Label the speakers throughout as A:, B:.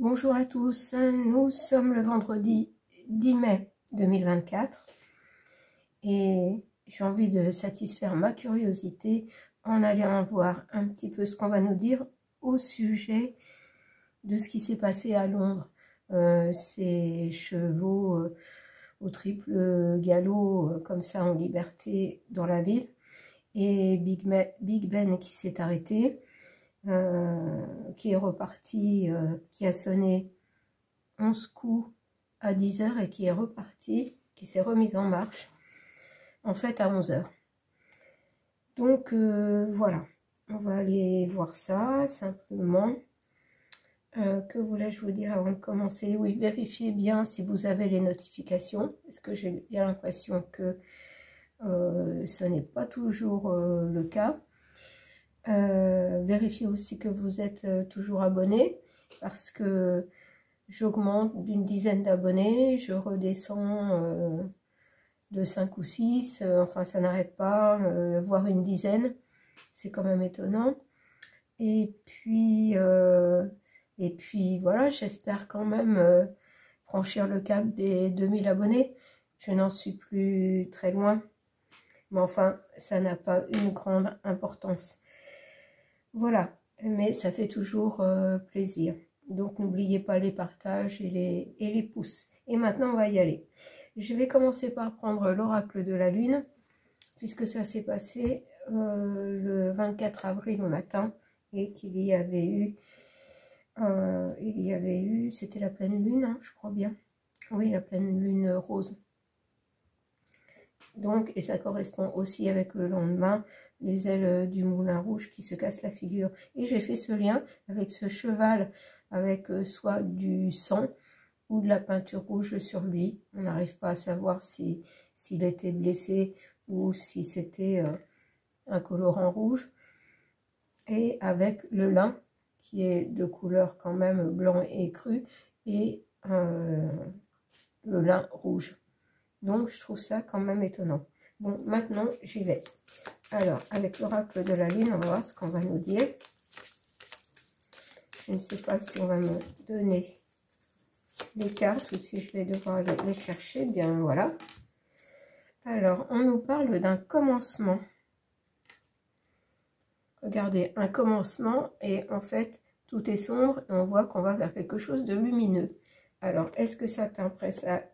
A: Bonjour à tous, nous sommes le vendredi 10 mai 2024 et j'ai envie de satisfaire ma curiosité en allant voir un petit peu ce qu'on va nous dire au sujet de ce qui s'est passé à Londres. Ces chevaux au triple galop comme ça en liberté dans la ville et Big Ben qui s'est arrêté. Qui est reparti, qui a sonné 11 coups à 10 h et qui est reparti, qui s'est remise en marche, en fait à 11 h. Donc voilà, on va aller voir ça simplement. Que voulais-je vous dire avant de commencer? Oui, vérifiez bien si vous avez les notifications, parce que j'ai bien l'impression que ce n'est pas toujours le cas. Vérifiez aussi que vous êtes toujours abonné, parce que j'augmente d'une dizaine d'abonnés, je redescends de 5 ou 6, enfin ça n'arrête pas, voire une dizaine, c'est quand même étonnant. Et puis voilà, j'espère quand même franchir le cap des 2000 abonnés. Je n'en suis plus très loin, mais enfin ça n'a pas une grande importance. Voilà, mais ça fait toujours plaisir. Donc n'oubliez pas les partages et les pouces. Et maintenant on va y aller. Je vais commencer par prendre l'oracle de la lune, puisque ça s'est passé le 24 avril au matin, et qu'il y avait eu, c'était la pleine lune, hein, je crois bien. Oui, la pleine lune rose. Donc, et ça correspond aussi avec le lendemain, les ailes du moulin rouge qui se cassent la figure. Et j'ai fait ce lien avec ce cheval, avec soit du sang ou de la peinture rouge sur lui. On n'arrive pas à savoir s'il était blessé ou si c'était un colorant rouge. Et avec le lin, qui est de couleur quand même blanc et cru, et le lin rouge. Donc, je trouve ça quand même étonnant. Bon, maintenant, j'y vais. Alors, avec l'oracle de la lune, on va voir ce qu'on va nous dire. Je ne sais pas si on va me donner les cartes ou si je vais devoir les chercher. Bien, voilà. Alors, on nous parle d'un commencement. Regardez, un commencement, et en fait, tout est sombre, et on voit qu'on va vers quelque chose de lumineux. Alors, est-ce que ça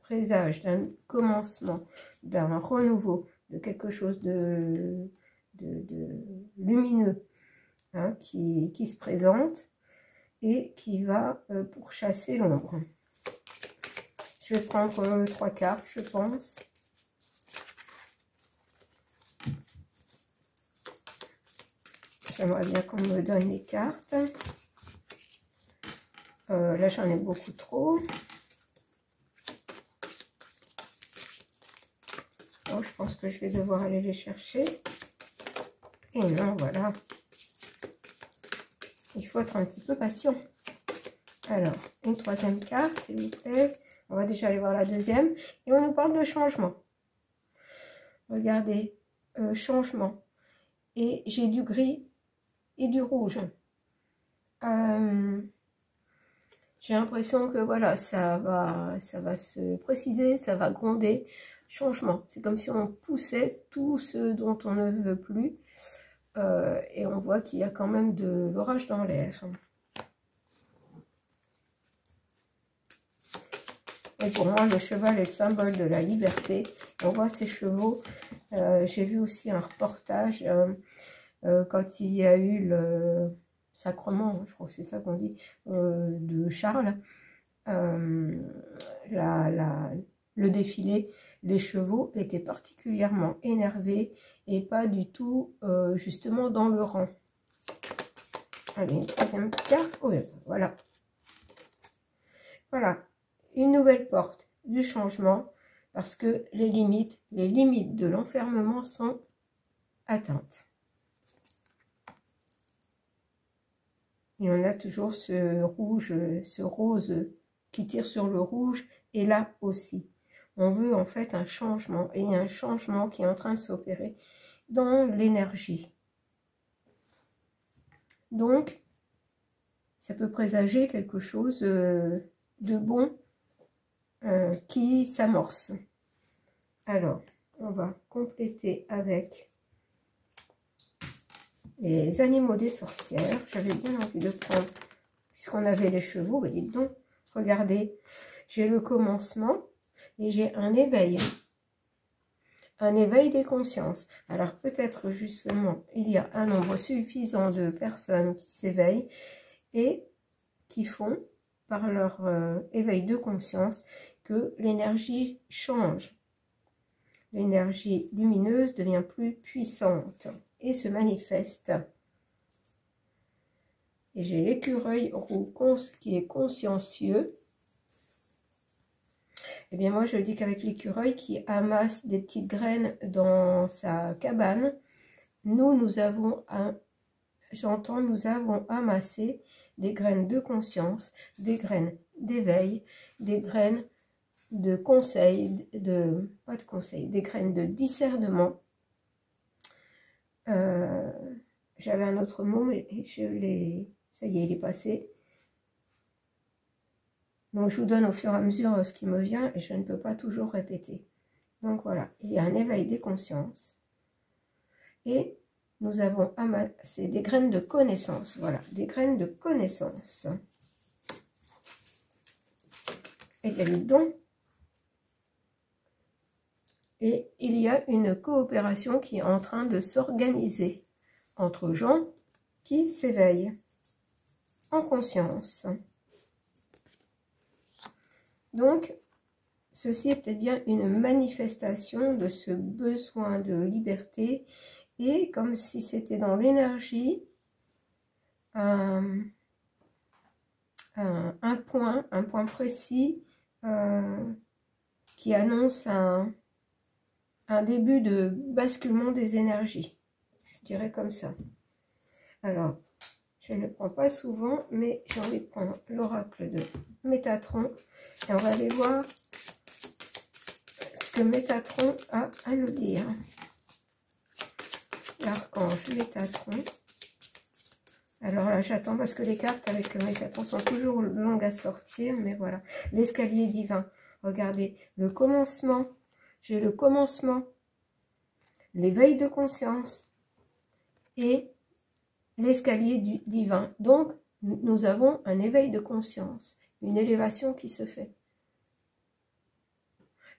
A: présage d'un commencement, d'un renouveau, de quelque chose de lumineux, hein, qui se présente et qui va pourchasser l'ombre? Je vais prendre 3 cartes, je pense. J'aimerais bien qu'on me donne les cartes. Là, j'en ai beaucoup trop. Donc, je pense que je vais devoir aller les chercher. Et non, voilà. Il faut être un petit peu patient. Alors, une 3e carte, s'il vous plaît. On va déjà aller voir la 2e. Et on nous parle de changement. Regardez, changement. Et j'ai du gris et du rouge. J'ai l'impression que voilà, ça va se préciser, ça va gronder. Changement. C'est comme si on poussait tout ce dont on ne veut plus. Et on voit qu'il y a quand même de l'orage dans l'air. Et pour moi, le cheval est le symbole de la liberté. On voit ces chevaux. J'ai vu aussi un reportage quand il y a eu le sacrement, je crois que c'est ça qu'on dit, de Charles. Le défilé, les chevaux étaient particulièrement énervés et pas du tout justement dans le rang. Allez, une 3e carte. Oh, voilà. Voilà, une nouvelle porte du changement, parce que les limites de l'enfermement sont atteintes. Et on a toujours ce rouge, ce rose qui tire sur le rouge, et là aussi. On veut en fait un changement, et il y a un changement qui est en train de s'opérer dans l'énergie. Donc, ça peut présager quelque chose de bon qui s'amorce. Alors, on va compléter avec les animaux des sorcières. J'avais bien envie de prendre, puisqu'on avait les chevaux, mais dites donc, regardez, j'ai le commencement et j'ai un éveil des consciences. Alors peut-être justement, il y a un nombre suffisant de personnes qui s'éveillent et qui font, par leur éveil de conscience, que l'énergie change. L'énergie lumineuse devient plus puissante et se manifeste. Et j'ai l'écureuil roux qui est consciencieux. Eh bien moi je dis qu'avec l'écureuil qui amasse des petites graines dans sa cabane, nous avons amassé des graines de conscience, des graines d'éveil, des graines de conseil, des graines de discernement. J'avais un autre mot, mais ça y est, il est passé. Donc je vous donne au fur et à mesure ce qui me vient et je ne peux pas toujours répéter. Donc voilà, il y a un éveil des consciences. Et nous avons amassé des graines de connaissance. Voilà, des graines de connaissance. Et bien dites donc. Et il y a une coopération qui est en train de s'organiser entre gens qui s'éveillent en conscience. Donc, ceci est peut-être bien une manifestation de ce besoin de liberté et comme si c'était dans l'énergie un point précis qui annonce un début de basculement des énergies, je dirais comme ça. Alors, je ne prends pas souvent, mais j'ai envie de prendre l'oracle de Métatron. Et on va aller voir ce que Métatron a à nous dire. L'archange Métatron. Alors là, j'attends parce que les cartes avec Métatron sont toujours longues à sortir, mais voilà. L'escalier divin. Regardez, le commencement. J'ai le commencement, l'éveil de conscience et l'escalier divin. Donc, nous avons un éveil de conscience, une élévation qui se fait.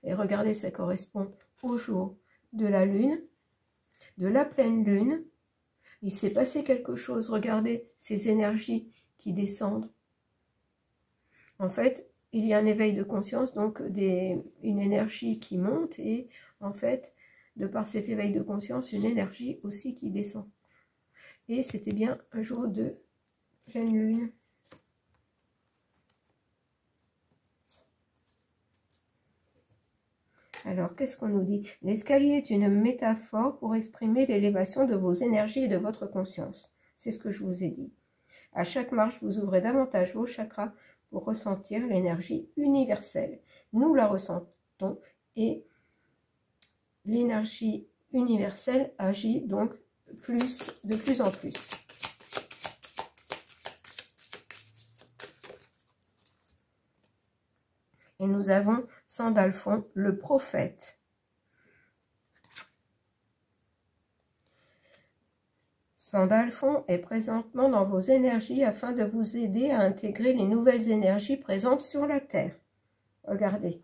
A: Et regardez, ça correspond au jour de la lune, de la pleine lune. Il s'est passé quelque chose, regardez ces énergies qui descendent. En fait, il y a un éveil de conscience, donc une énergie qui monte et en fait, de par cet éveil de conscience, une énergie aussi qui descend. Et c'était bien un jour de pleine lune. Alors, qu'est-ce qu'on nous dit? L'escalier est une métaphore pour exprimer l'élévation de vos énergies et de votre conscience. C'est ce que je vous ai dit. À chaque marche, vous ouvrez davantage vos chakras pour ressentir l'énergie universelle. Nous la ressentons et l'énergie universelle agit donc de plus en plus. Et nous avons Sandalphon, le prophète. Sandalphon est présentement dans vos énergies afin de vous aider à intégrer les nouvelles énergies présentes sur la Terre. Regardez,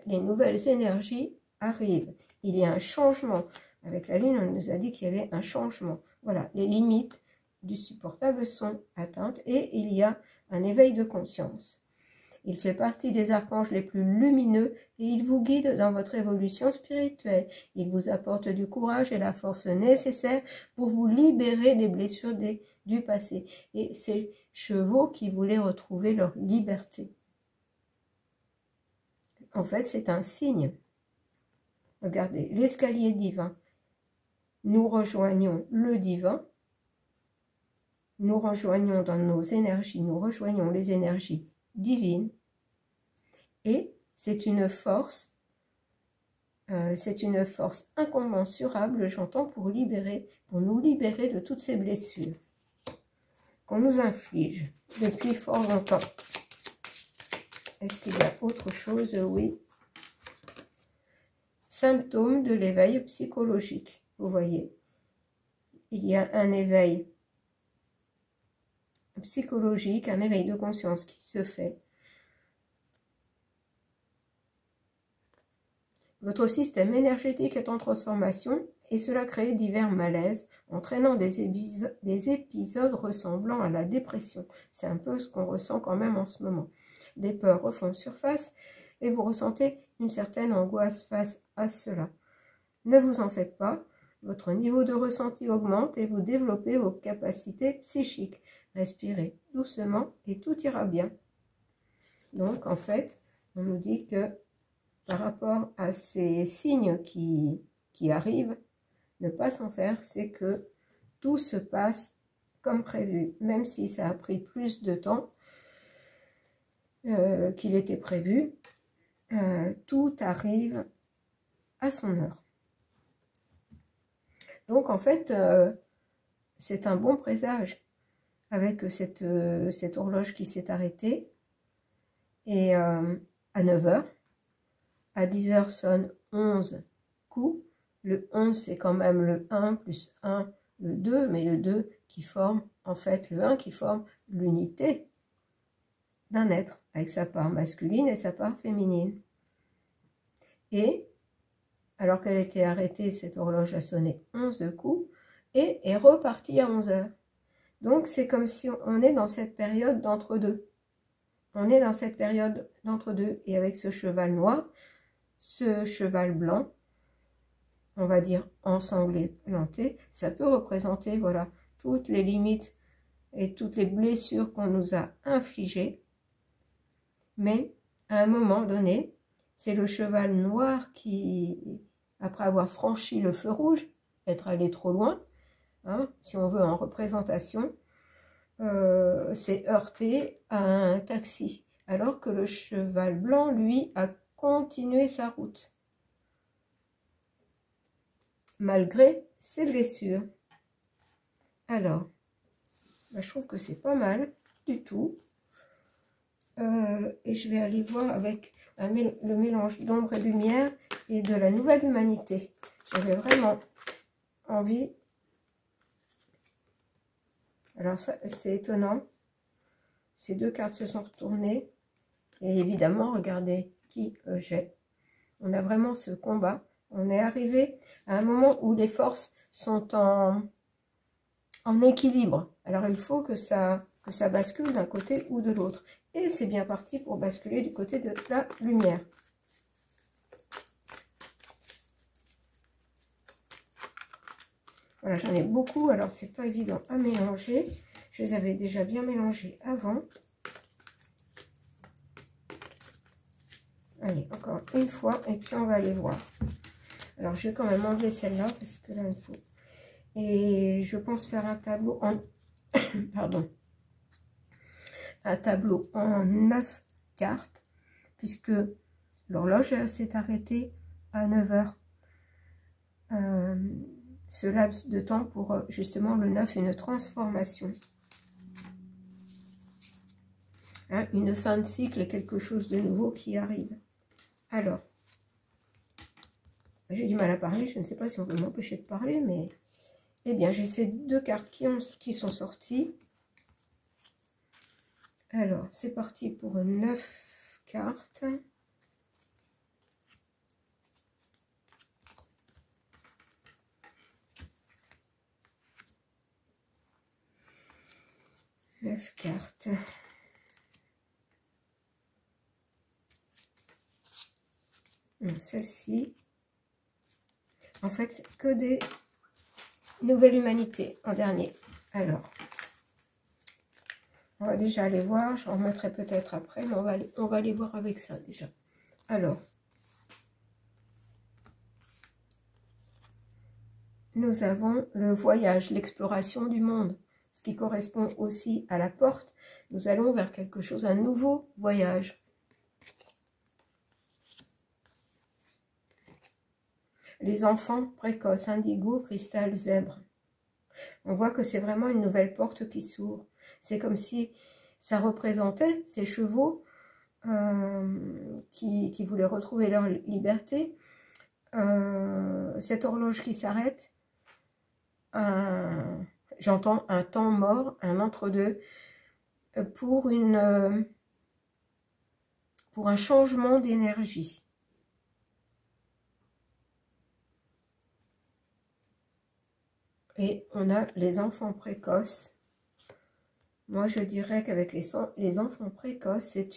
A: les nouvelles énergies arrivent. Il y a un changement. Avec la Lune, on nous a dit qu'il y avait un changement. Voilà, les limites du supportable sont atteintes et il y a un éveil de conscience. Il fait partie des archanges les plus lumineux et il vous guide dans votre évolution spirituelle. Il vous apporte du courage et la force nécessaire pour vous libérer des blessures du passé. Et ces chevaux qui voulaient retrouver leur liberté. En fait, c'est un signe. Regardez, l'escalier divin. Nous rejoignons le divin. Nous rejoignons dans nos énergies, nous rejoignons les énergies divines. Et c'est une force incommensurable, j'entends, pour nous libérer de toutes ces blessures. qu'on nous inflige depuis fort longtemps. Est-ce qu'il y a autre chose? Oui. Symptômes de l'éveil psychologique. Vous voyez, il y a un éveil psychologique, un éveil de conscience qui se fait. Votre système énergétique est en transformation et cela crée divers malaises, entraînant des épisodes ressemblant à la dépression. C'est un peu ce qu'on ressent quand même en ce moment. Des peurs refont surface et vous ressentez une certaine angoisse face à cela. Ne vous en faites pas, votre niveau de ressenti augmente et vous développez vos capacités psychiques. Respirez doucement et tout ira bien. Donc en fait, on nous dit que par rapport à ces signes qui arrivent, ne pas s'en faire, c'est que tout se passe comme prévu, même si ça a pris plus de temps qu'il était prévu, tout arrive à son heure. Donc en fait, c'est un bon présage avec cette horloge qui s'est arrêtée, et à 9 h, à 10 h sonne 11 coups. Le 11, c'est quand même le 1 plus 1, le 2, mais le 2 qui forme, en fait, le 1 qui forme l'unité d'un être, avec sa part masculine et sa part féminine. Et, alors qu'elle était arrêtée, cette horloge a sonné 11 coups, et est repartie à 11 h. Donc, c'est comme si on est dans cette période d'entre-deux. On est dans cette période d'entre-deux, et avec ce cheval noir, ce cheval blanc, on va dire ensanglanté, ça peut représenter, voilà, toutes les limites et toutes les blessures qu'on nous a infligées. Mais à un moment donné, c'est le cheval noir qui, après avoir franchi le feu rouge, être allé trop loin, hein, si on veut en représentation, s'est heurté à un taxi, alors que le cheval blanc, lui, a continué sa route, malgré ses blessures. Alors, je trouve que c'est pas mal du tout. Et je vais aller voir avec le mélange d'ombre et lumière et de la nouvelle humanité. J'avais vraiment envie. Alors ça, c'est étonnant. Ces deux cartes se sont retournées. Et évidemment, regardez qui j'ai. On a vraiment ce combat. On est arrivé à un moment où les forces sont en équilibre. Alors il faut que ça bascule d'un côté ou de l'autre. Et c'est bien parti pour basculer du côté de la lumière. Voilà, j'en ai beaucoup, alors c'est pas évident à mélanger. Je les avais déjà bien mélangés avant. Allez, encore une fois, et puis on va aller voir. Alors, je vais quand même enlever celle-là, parce que là, il faut... Et je pense faire un tableau en... Pardon. Un tableau en 9 cartes, puisque l'horloge s'est arrêtée à 9 h. Ce laps de temps pour justement le 9, une transformation. Hein, une fin de cycle et quelque chose de nouveau qui arrive. Alors, j'ai du mal à parler, je ne sais pas si on peut m'empêcher de parler, mais... Eh bien, j'ai ces deux cartes qui sont sorties. Alors, c'est parti pour 9 cartes. Neuf cartes. Celle-ci. En fait, c'est que des nouvelles humanités en dernier. Alors, on va déjà aller voir. Je remettrai peut-être après, mais on va aller voir avec ça déjà. Alors, nous avons le voyage, l'exploration du monde, ce qui correspond aussi à la porte. Nous allons vers quelque chose, un nouveau voyage. Les enfants précoces, indigo, cristal, zèbre. On voit que c'est vraiment une nouvelle porte qui s'ouvre. C'est comme si ça représentait ces chevaux qui voulaient retrouver leur liberté. Cette horloge qui s'arrête, j'entends un temps mort, un entre-deux, pour un changement d'énergie. Et on a les enfants précoces. Moi, je dirais qu'avec les enfants précoces, c'est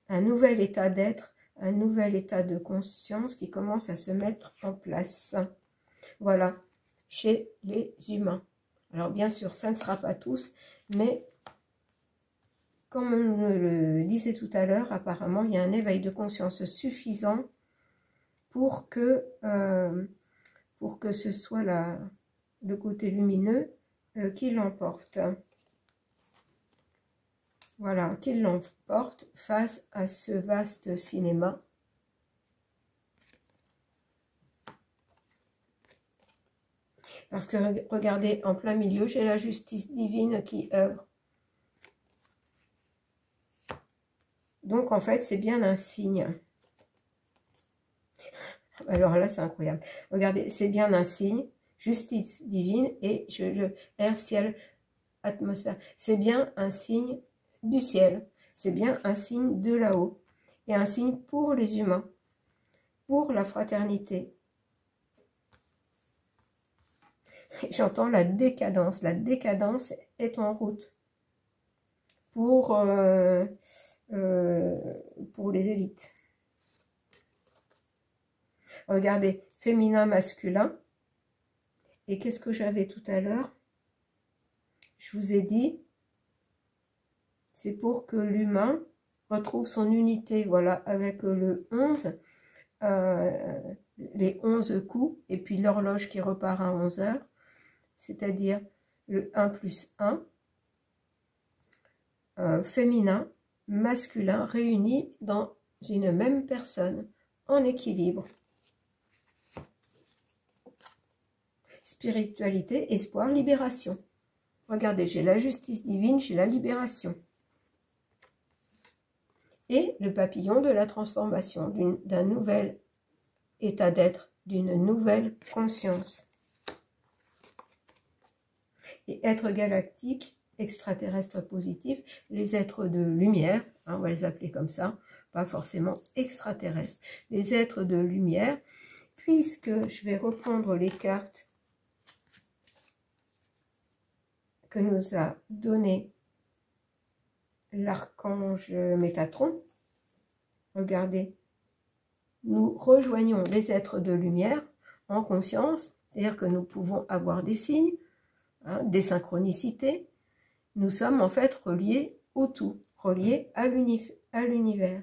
A: un nouvel état d'être, un nouvel état de conscience qui commence à se mettre en place. Voilà, chez les humains. Alors, bien sûr, ça ne sera pas tous, mais comme on le disait tout à l'heure, apparemment, il y a un éveil de conscience suffisant pour que ce soit le côté lumineux qui l'emporte. Voilà, qu'il l'emporte face à ce vaste cinéma. Parce que, regardez, en plein milieu, j'ai la justice divine qui œuvre. Donc, en fait, c'est bien un signe. Alors là, c'est incroyable. Regardez, c'est bien un signe, justice divine et air, ciel, atmosphère. C'est bien un signe du ciel. C'est bien un signe de là-haut. Et un signe pour les humains, pour la fraternité. J'entends la décadence. La décadence est en route pour les élites. Regardez, féminin, masculin. Et qu'est-ce que j'avais tout à l'heure? Je vous ai dit, c'est pour que l'humain retrouve son unité, voilà, avec le 11, les 11 coups, et puis l'horloge qui repart à 11 heures, c'est-à-dire le 1 plus 1, féminin, masculin, réunis dans une même personne, en équilibre. Spiritualité, espoir, libération. Regardez, j'ai la justice divine, j'ai la libération. Et le papillon de la transformation, d'un nouvel état d'être, d'une nouvelle conscience. Et être galactique, extraterrestre positif, les êtres de lumière, hein, on va les appeler comme ça, pas forcément extraterrestres, les êtres de lumière, puisque je vais reprendre les cartes que nous a donné l'archange Métatron. Regardez, nous rejoignons les êtres de lumière en conscience, c'est-à-dire que nous pouvons avoir des signes, hein, des synchronicités. Nous sommes en fait reliés au tout, reliés à l'univers.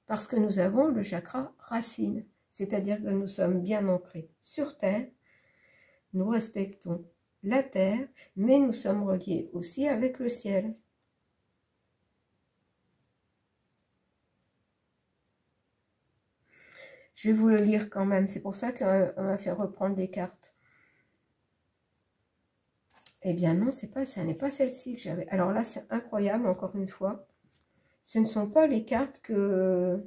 A: Parce que nous avons le chakra racine, c'est-à-dire que nous sommes bien ancrés sur Terre, nous respectons la terre, mais nous sommes reliés aussi avec le ciel. Je vais vous le lire quand même, c'est pour ça qu'on m'a fait reprendre les cartes. Eh bien non, ça n'est pas celle-ci que j'avais. Alors là, c'est incroyable, encore une fois. Ce ne sont pas les cartes que...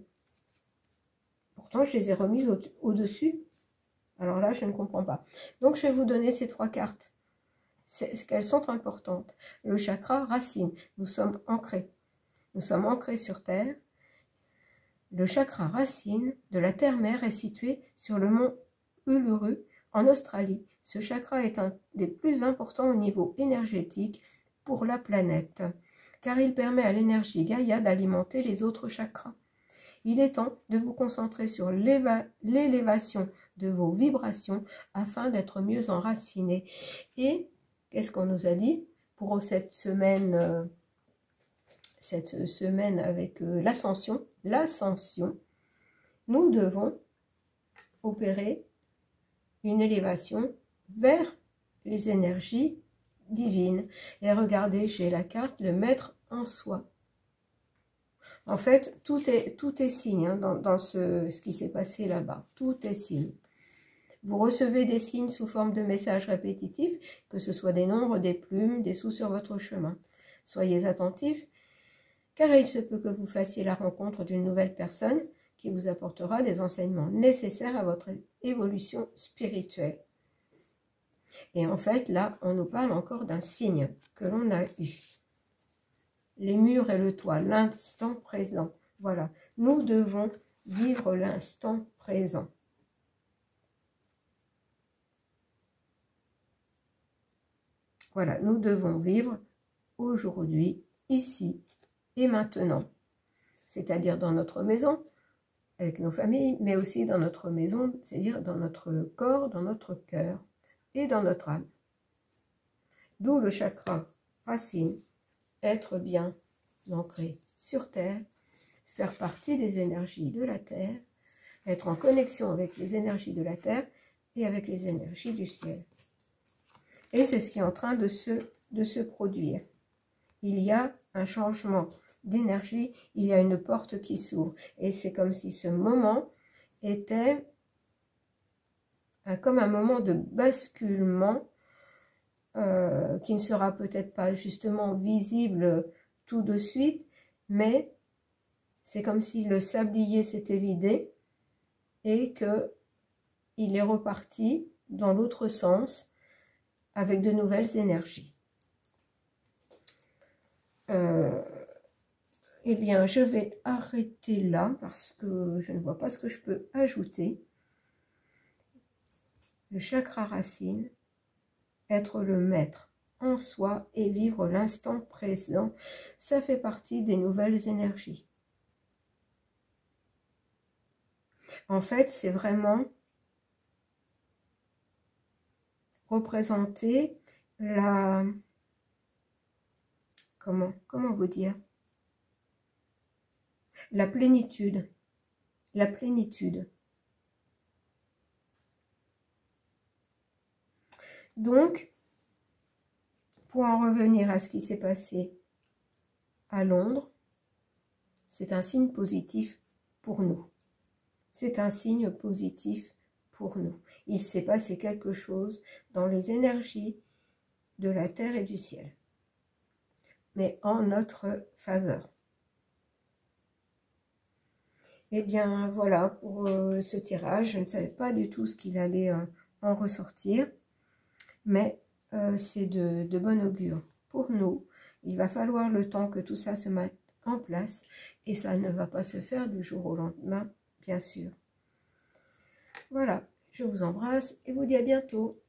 A: Pourtant, je les ai remises au-dessus. Alors là, je ne comprends pas. Donc, je vais vous donner ces 3 cartes. Qu'elles sont importantes. Le chakra racine, nous sommes ancrés. Nous sommes ancrés sur Terre. Le chakra racine de la Terre-Mère est situé sur le mont Uluru, en Australie. Ce chakra est un des plus importants au niveau énergétique pour la planète, car il permet à l'énergie Gaïa d'alimenter les autres chakras. Il est temps de vous concentrer sur l'élévation de vos vibrations afin d'être mieux enracinés. Et qu'est-ce qu'on nous a dit pour cette semaine avec l'ascension? L'ascension, nous devons opérer une élévation vers les énergies divines. Et regardez, j'ai la carte, le maître en soi. En fait, tout est signe, hein, dans ce qui s'est passé là-bas. Tout est signe. Vous recevez des signes sous forme de messages répétitifs, que ce soit des nombres, des plumes, des sous sur votre chemin. Soyez attentifs, car il se peut que vous fassiez la rencontre d'une nouvelle personne qui vous apportera des enseignements nécessaires à votre évolution spirituelle. Et en fait, là, on nous parle encore d'un signe que l'on a eu. Les murs et le toit, l'instant présent. Voilà, nous devons vivre l'instant présent. Voilà, nous devons vivre aujourd'hui, ici et maintenant. C'est-à-dire dans notre maison, avec nos familles, mais aussi dans notre maison, c'est-à-dire dans notre corps, dans notre cœur et dans notre âme. D'où le chakra racine, être bien ancré sur Terre, faire partie des énergies de la Terre, être en connexion avec les énergies de la Terre et avec les énergies du ciel. Et c'est ce qui est en train de se produire. Il y a un changement d'énergie, il y a une porte qui s'ouvre. Et c'est comme si ce moment était comme un moment de basculement qui ne sera peut-être pas justement visible tout de suite, mais c'est comme si le sablier s'était vidé et qu'il est reparti dans l'autre sens avec de nouvelles énergies. Eh bien, je vais arrêter là parce que je ne vois pas ce que je peux ajouter. Le chakra racine, être le maître en soi et vivre l'instant présent, ça fait partie des nouvelles énergies. En fait, c'est vraiment représenter la... Comment vous dire? La plénitude. La plénitude. Donc, pour en revenir à ce qui s'est passé à Londres, c'est un signe positif pour nous. C'est un signe positif pour nous. Il s'est passé quelque chose dans les énergies de la terre et du ciel, mais en notre faveur. Eh bien, voilà pour ce tirage. Je ne savais pas du tout ce qu'il allait en ressortir, mais c'est de bon augure pour nous. Il va falloir le temps que tout ça se mette en place, et ça ne va pas se faire du jour au lendemain, bien sûr. Voilà, je vous embrasse et vous dis à bientôt.